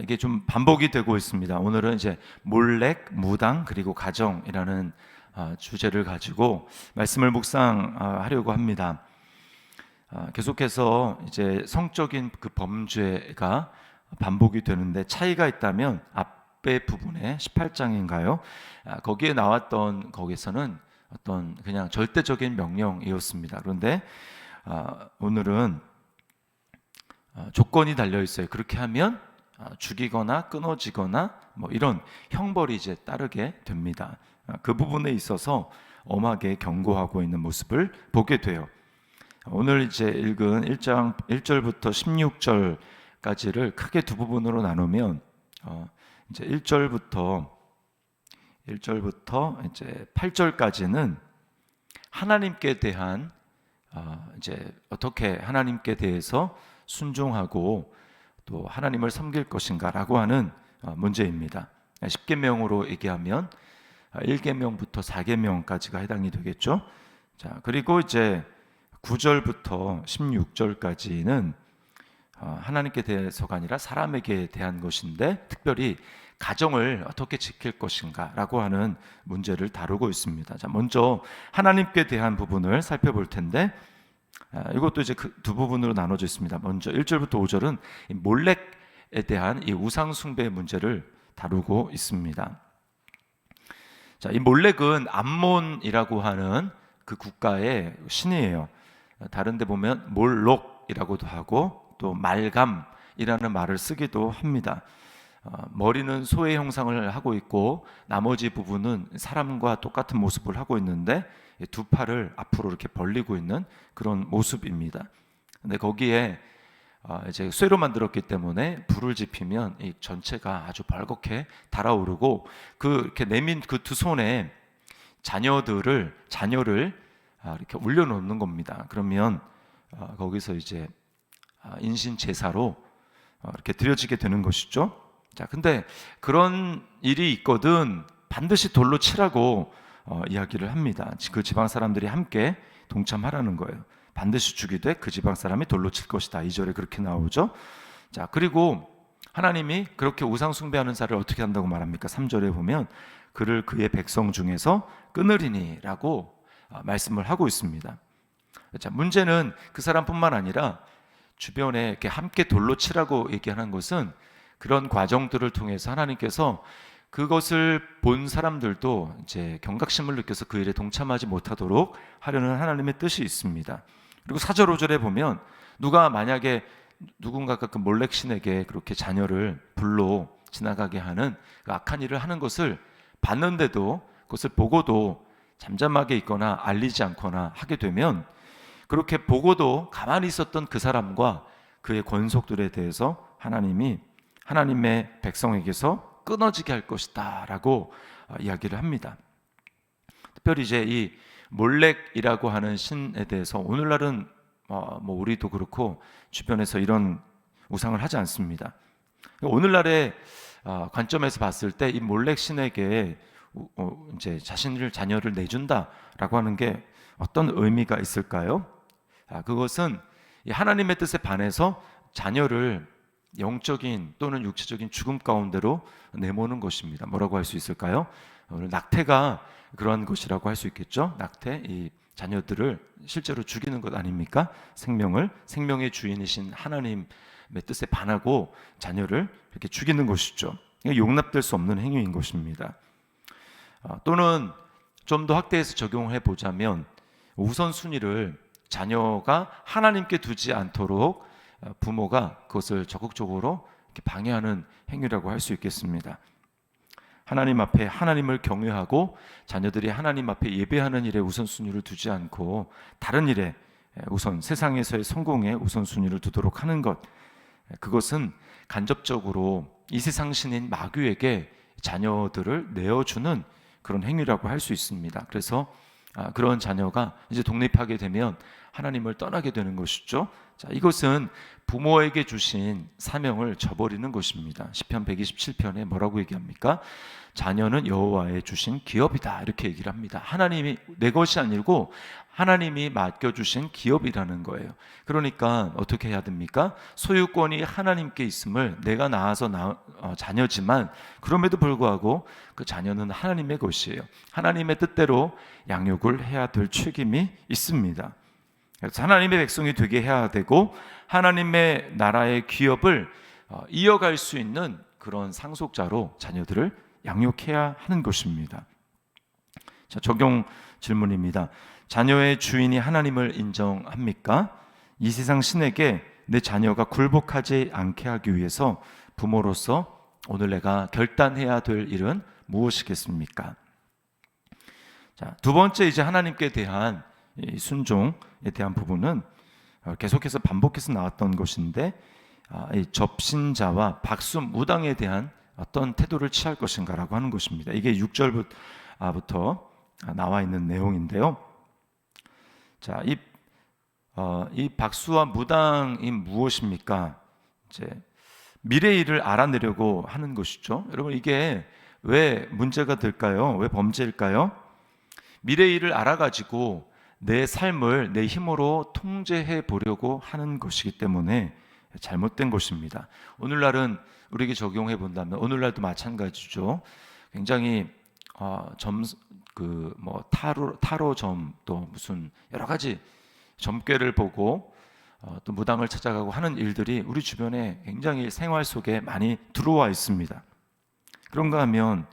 이게 좀 반복이 되고 있습니다. 오늘은 이제 몰렉, 무당 그리고 가정이라는 주제를 가지고 말씀을 묵상하려고 합니다. 계속해서 이제 성적인 그 범죄가 반복이 되는데 차이가 있다면 앞에 부분에 18장인가요? 거기에 나왔던 거기서는 어떤 그냥 절대적인 명령이었습니다. 그런데 오늘은 조건이 달려 있어요. 그렇게 하면 죽이거나 끊어지거나 뭐 이런 형벌이 이제 따르게 됩니다. 그 부분에 있어서 엄하게 경고하고 있는 모습을 보게 돼요. 오늘 이제 읽은 1장 1절부터 16절까지를 크게 두 부분으로 나누면 이제 1절부터 이제 8절까지는 하나님께 대한 이제 어떻게 하나님께 대해서 순종하고 또 하나님을 섬길 것인가라고 하는 문제입니다. 10계명으로 얘기하면 1계명부터 4계명까지가 해당이 되겠죠. 자, 그리고 이제 9절부터 16절까지는 하나님께 대해서가 아니라 사람에게 대한 것인데 특별히 가정을 어떻게 지킬 것인가라고 하는 문제를 다루고 있습니다. 자, 먼저 하나님께 대한 부분을 살펴볼 텐데 이것도 이제 그 두 부분으로 나눠져 있습니다. 먼저 1절부터 5절은 몰렉에 대한 이 우상 숭배의 문제를 다루고 있습니다. 자, 이 몰렉은 암몬이라고 하는 그 국가의 신이에요. 다른 데 보면 몰록이라고도 하고 또 말감이라는 말을 쓰기도 합니다. 머리는 소의 형상을 하고 있고 나머지 부분은 사람과 똑같은 모습을 하고 있는데 두 팔을 앞으로 이렇게 벌리고 있는 그런 모습입니다. 근데 거기에 이제 쇠로 만들었기 때문에 불을 지피면 이 전체가 아주 벌겋게 달아오르고 그 이렇게 내민 그 두 손에 자녀를 이렇게 올려놓는 겁니다. 그러면 거기서 이제 인신 제사로 이렇게 드려지게 되는 것이죠. 자, 근데 그런 일이 있거든 반드시 돌로 치라고 이야기를 합니다. 그 지방 사람들이 함께 동참하라는 거예요. 반드시 죽이되 그 지방 사람이 돌로 칠 것이다. 2절에 그렇게 나오죠. 자, 그리고 하나님이 그렇게 우상 숭배하는 자를 어떻게 한다고 말합니까? 3절에 보면 그를 그의 백성 중에서 끊으리니라고 말씀을 하고 있습니다. 자, 문제는 그 사람뿐만 아니라 주변에 이렇게 함께 돌로 치라고 얘기하는 것은 그런 과정들을 통해서 하나님께서 그것을 본 사람들도 이제 경각심을 느껴서 그 일에 동참하지 못하도록 하려는 하나님의 뜻이 있습니다. 그리고 4절 5절에 보면 누가 만약에 누군가가 그 몰렉 신에게 그렇게 자녀를 불로 지나가게 하는 그 악한 일을 하는 것을 봤는데도 그것을 보고도 잠잠하게 있거나 알리지 않거나 하게 되면 그렇게 보고도 가만히 있었던 그 사람과 그의 권속들에 대해서 하나님이 하나님의 백성에게서 끊어지게 할 것이다 라고 이야기를 합니다. 특별히 이제 이 몰렉이라고 하는 신에 대해서 오늘날은 뭐 우리도 그렇고 주변에서 이런 우상을 하지 않습니다. 오늘날의 관점에서 봤을 때 이 몰렉 신에게 이제 자녀를 내준다라고 하는 게 어떤 의미가 있을까요? 그것은 하나님의 뜻에 반해서 자녀를 영적인 또는 육체적인 죽음 가운데로 내모는 것입니다. 뭐라고 할 수 있을까요? 오늘 낙태가 그러한 것이라고 할 수 있겠죠. 낙태, 이 자녀들을 실제로 죽이는 것 아닙니까? 생명의 주인이신 하나님의 뜻에 반하고 자녀를 이렇게 죽이는 것이죠. 용납될 수 없는 행위인 것입니다. 또는 좀 더 확대해서 적용해 보자면 우선순위를 자녀가 하나님께 두지 않도록 부모가 그것을 적극적으로 이렇게 방해하는 행위라고 할 수 있겠습니다. 하나님 앞에 하나님을 경외하고 자녀들이 하나님 앞에 예배하는 일에 우선순위를 두지 않고 다른 일에 우선 세상에서의 성공에 우선순위를 두도록 하는 것, 그것은 간접적으로 이 세상 신인 마귀에게 자녀들을 내어주는 그런 행위라고 할 수 있습니다. 그래서 그런 자녀가 이제 독립하게 되면 하나님을 떠나게 되는 것이죠. 자, 이것은 부모에게 주신 사명을 저버리는 것입니다. 시편 127편에 뭐라고 얘기합니까? 자녀는 여호와의 주신 기업이다, 이렇게 얘기를 합니다. 하나님이 내 것이 아니고 하나님이 맡겨주신 기업이라는 거예요. 그러니까 어떻게 해야 됩니까? 소유권이 하나님께 있음을, 내가 낳아서 자녀지만 그럼에도 불구하고 그 자녀는 하나님의 것이에요. 하나님의 뜻대로 양육을 해야 될 책임이 있습니다. 그래서 하나님의 백성이 되게 해야 되고, 하나님의 나라의 기업을 이어갈 수 있는 그런 상속자로 자녀들을 양육해야 하는 것입니다. 자, 적용 질문입니다. 자녀의 주인이 하나님을 인정합니까? 이 세상 신에게 내 자녀가 굴복하지 않게 하기 위해서 부모로서 오늘 내가 결단해야 될 일은 무엇이겠습니까? 자, 두 번째, 이제 하나님께 대한 이 순종에 대한 부분은 계속해서 반복해서 나왔던 것인데, 이 접신자와 박수무당에 대한 어떤 태도를 취할 것인가라고 하는 것입니다. 이게 6절부터 나와 있는 내용인데요. 자, 이 박수와 무당이 무엇입니까? 이제 미래 일을 알아내려고 하는 것이죠. 여러분, 이게 왜 문제가 될까요? 왜 범죄일까요? 미래 일을 알아가지고 내 삶을 내 힘으로 통제해 보려고 하는 것이기 때문에 잘못된 것입니다. 오늘날은 우리에게 적용해 본다면 오늘날도 마찬가지죠. 굉장히 타로점, 또 무슨 여러 가지 점괘를 보고 또 무당을 찾아가고 하는 일들이 우리 주변에 굉장히 생활 속에 많이 들어와 있습니다. 그런가 하면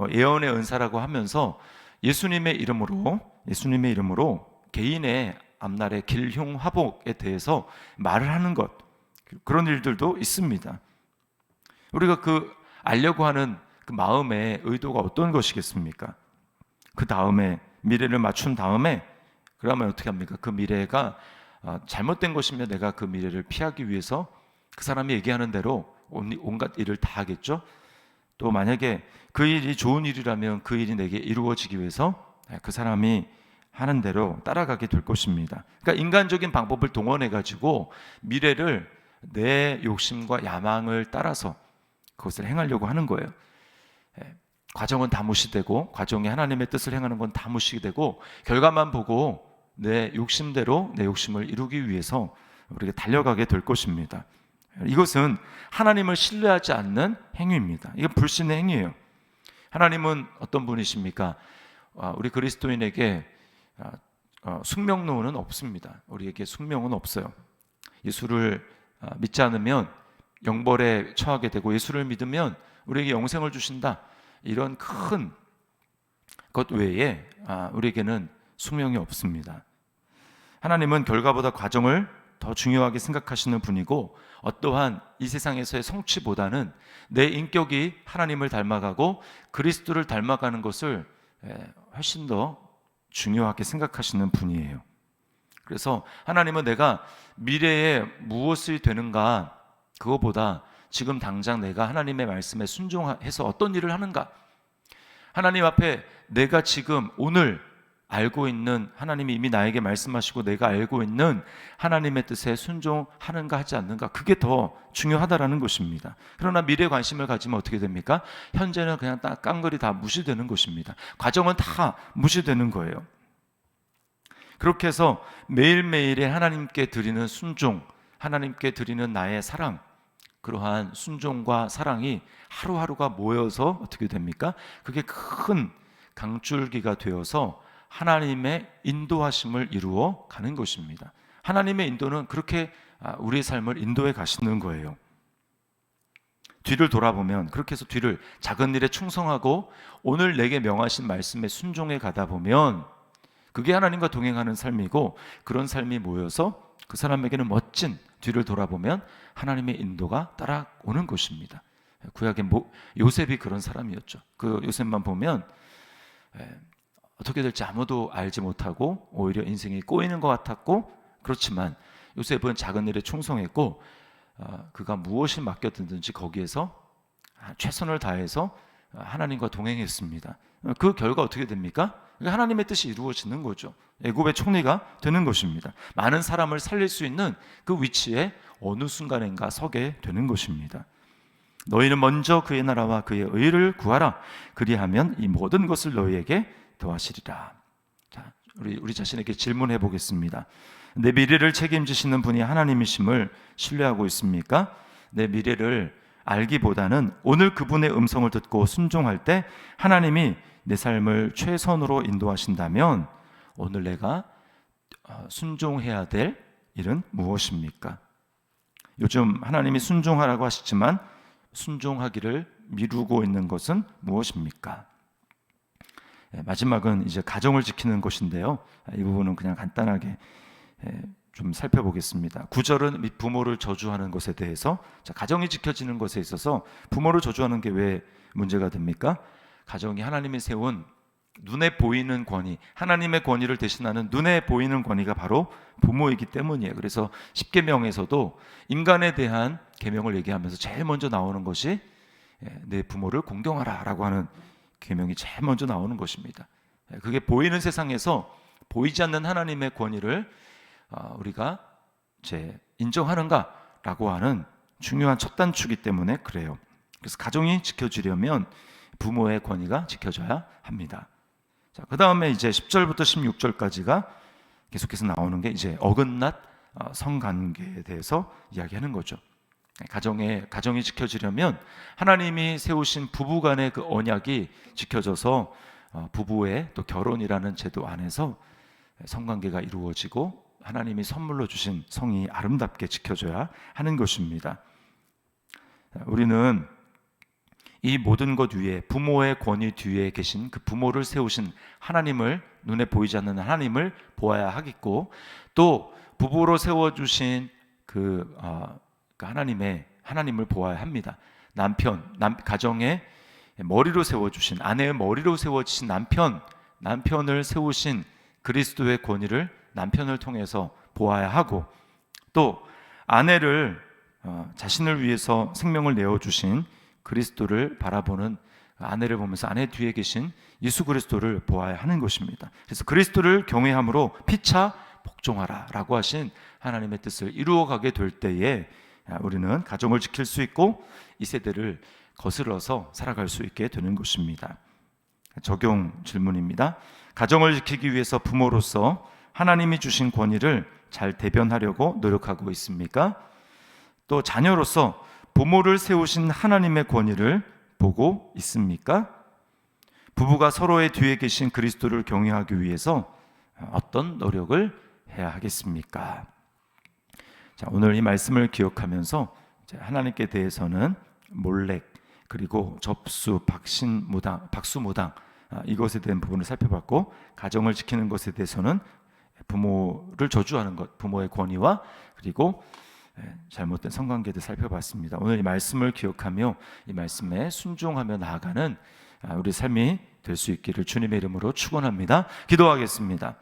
예언의 은사라고 하면서 예수님의 이름으로 개인의 앞날의 길흉화복에 대해서 말을 하는 것, 그런 일들도 있습니다. 우리가 알려고 하는 그 마음의 의도가 어떤 것이겠습니까? 그 다음에 미래를 맞춘 다음에 그러면 어떻게 합니까? 그 미래가 잘못된 것이면 내가 그 미래를 피하기 위해서 그 사람이 얘기하는 대로 온갖 일을 다 하겠죠. 또 만약에 그 일이 좋은 일이라면 그 일이 내게 이루어지기 위해서 그 사람이 하는 대로 따라가게 될 것입니다. 그러니까 인간적인 방법을 동원해 가지고 미래를 내 욕심과 야망을 따라서 그것을 행하려고 하는 거예요. 과정은 다 무시되고, 과정이 하나님의 뜻을 행하는 건 다 무시되고, 결과만 보고 내 욕심대로 내 욕심을 이루기 위해서 우리가 달려가게 될 것입니다. 이것은 하나님을 신뢰하지 않는 행위입니다. 이게 불신의 행위예요. 하나님은 어떤 분이십니까? 우리 그리스도인에게 숙명론은 없습니다. 우리에게 숙명은 없어요. 예수를 믿지 않으면 영벌에 처하게 되고, 예수를 믿으면 우리에게 영생을 주신다, 이런 큰 것 외에 우리에게는 숙명이 없습니다. 하나님은 결과보다 과정을 더 중요하게 생각하시는 분이고, 어떠한 이 세상에서의 성취보다는 내 인격이 하나님을 닮아가고 그리스도를 닮아가는 것을 훨씬 더 중요하게 생각하시는 분이에요. 그래서 하나님은 내가 미래에 무엇이 되는가, 그거보다 지금 당장 내가 하나님의 말씀에 순종해서 어떤 일을 하는가, 하나님 앞에 내가 지금 오늘 알고 있는, 하나님이 이미 나에게 말씀하시고 내가 알고 있는 하나님의 뜻에 순종하는가 하지 않는가, 그게 더 중요하다라는 것입니다. 그러나 미래에 관심을 가지면 어떻게 됩니까? 현재는 그냥 깡그리 다 무시되는 것입니다. 과정은 다 무시되는 거예요. 그렇게 해서 매일매일의 하나님께 드리는 순종, 하나님께 드리는 나의 사랑, 그러한 순종과 사랑이 하루하루가 모여서 어떻게 됩니까? 그게 큰 강줄기가 되어서 하나님의 인도하심을 이루어 가는 것입니다. 하나님의 인도는 그렇게 우리의 삶을 인도해 가시는 거예요. 뒤를 돌아보면, 그렇게 해서 뒤를 작은 일에 충성하고 오늘 내게 명하신 말씀에 순종해 가다 보면 그게 하나님과 동행하는 삶이고, 그런 삶이 모여서 그 사람에게는 멋진, 뒤를 돌아보면 하나님의 인도가 따라오는 것입니다. 구약의 요셉이 그런 사람이었죠. 그 요셉만 보면 어떻게 될지 아무도 알지 못하고 오히려 인생이 꼬이는 것 같았고, 그렇지만 요셉은 작은 일에 충성했고, 그가 무엇을 맡겼든지 거기에서 최선을 다해서 하나님과 동행했습니다. 그 결과 어떻게 됩니까? 하나님의 뜻이 이루어지는 거죠. 애굽의 총리가 되는 것입니다. 많은 사람을 살릴 수 있는 그 위치에 어느 순간인가 서게 되는 것입니다. 너희는 먼저 그의 나라와 그의 의를 구하라. 그리하면 이 모든 것을 너희에게 더하시리라. 자, 우리 자신에게 질문해 보겠습니다. 내 미래를 책임지시는 분이 하나님이심을 신뢰하고 있습니까? 내 미래를 알기보다는 오늘 그분의 음성을 듣고 순종할 때 하나님이 내 삶을 최선으로 인도하신다면 오늘 내가 순종해야 될 일은 무엇입니까? 요즘 하나님이 순종하라고 하시지만 순종하기를 미루고 있는 것은 무엇입니까? 마지막은 이제 가정을 지키는 것인데요. 이 부분은 그냥 간단하게 좀 살펴보겠습니다. 9절은 부모를 저주하는 것에 대해서, 가정이 지켜지는 것에 있어서 부모를 저주하는 게 왜 문제가 됩니까? 가정이 하나님이 세운 눈에 보이는 권위, 하나님의 권위를 대신하는 눈에 보이는 권위가 바로 부모이기 때문이에요. 그래서 십계명에서도 인간에 대한 계명을 얘기하면서 제일 먼저 나오는 것이 내 부모를 공경하라 라고 하는 계명이 제일 먼저 나오는 것입니다. 그게 보이는 세상에서 보이지 않는 하나님의 권위를 우리가 인정하는가라고 하는 중요한 첫 단추이기 때문에 그래요. 그래서 가정이 지켜지려면 부모의 권위가 지켜져야 합니다. 자, 그 다음에 이제 10절부터 16절까지가 계속해서 나오는 게 이제 어긋난 성관계에 대해서 이야기하는 거죠. 가정이 지켜지려면 하나님이 세우신 부부간의 그 언약이 지켜져서 부부의 또 결혼이라는 제도 안에서 성관계가 이루어지고 하나님이 선물로 주신 성이 아름답게 지켜져야 하는 것입니다. 우리는 이 모든 것 위에 부모의 권위 뒤에 계신 그 부모를 세우신 하나님을, 눈에 보이지 않는 하나님을 보아야 하겠고, 또 부부로 세워주신 그 하나님을 보아야 합니다. 가정의 머리로 세워주신, 아내의 머리로 세워주신 남편을 세우신 그리스도의 권위를 남편을 통해서 보아야 하고, 또 아내를 자신을 위해서 생명을 내어주신 그리스도를 바라보는 아내를 보면서 아내 뒤에 계신 예수 그리스도를 보아야 하는 것입니다. 그래서 그리스도를 경외함으로 피차 복종하라 라고 하신 하나님의 뜻을 이루어가게 될 때에 우리는 가정을 지킬 수 있고 이 세대를 거슬러서 살아갈 수 있게 되는 것입니다. 적용 질문입니다. 가정을 지키기 위해서 부모로서 하나님이 주신 권위를 잘 대변하려고 노력하고 있습니까? 또 자녀로서 부모를 세우신 하나님의 권위를 보고 있습니까? 부부가 서로의 뒤에 계신 그리스도를 경외하기 위해서 어떤 노력을 해야 하겠습니까? 자, 오늘 이 말씀을 기억하면서 하나님께 대해서는 몰렉, 그리고 접수, 박수무당 이것에 대한 부분을 살펴봤고, 가정을 지키는 것에 대해서는 부모를 저주하는 것, 부모의 권위와 그리고 잘못된 성관계도 살펴봤습니다. 오늘 이 말씀을 기억하며 이 말씀에 순종하며 나아가는 우리 삶이 될 수 있기를 주님의 이름으로 축원합니다. 기도하겠습니다.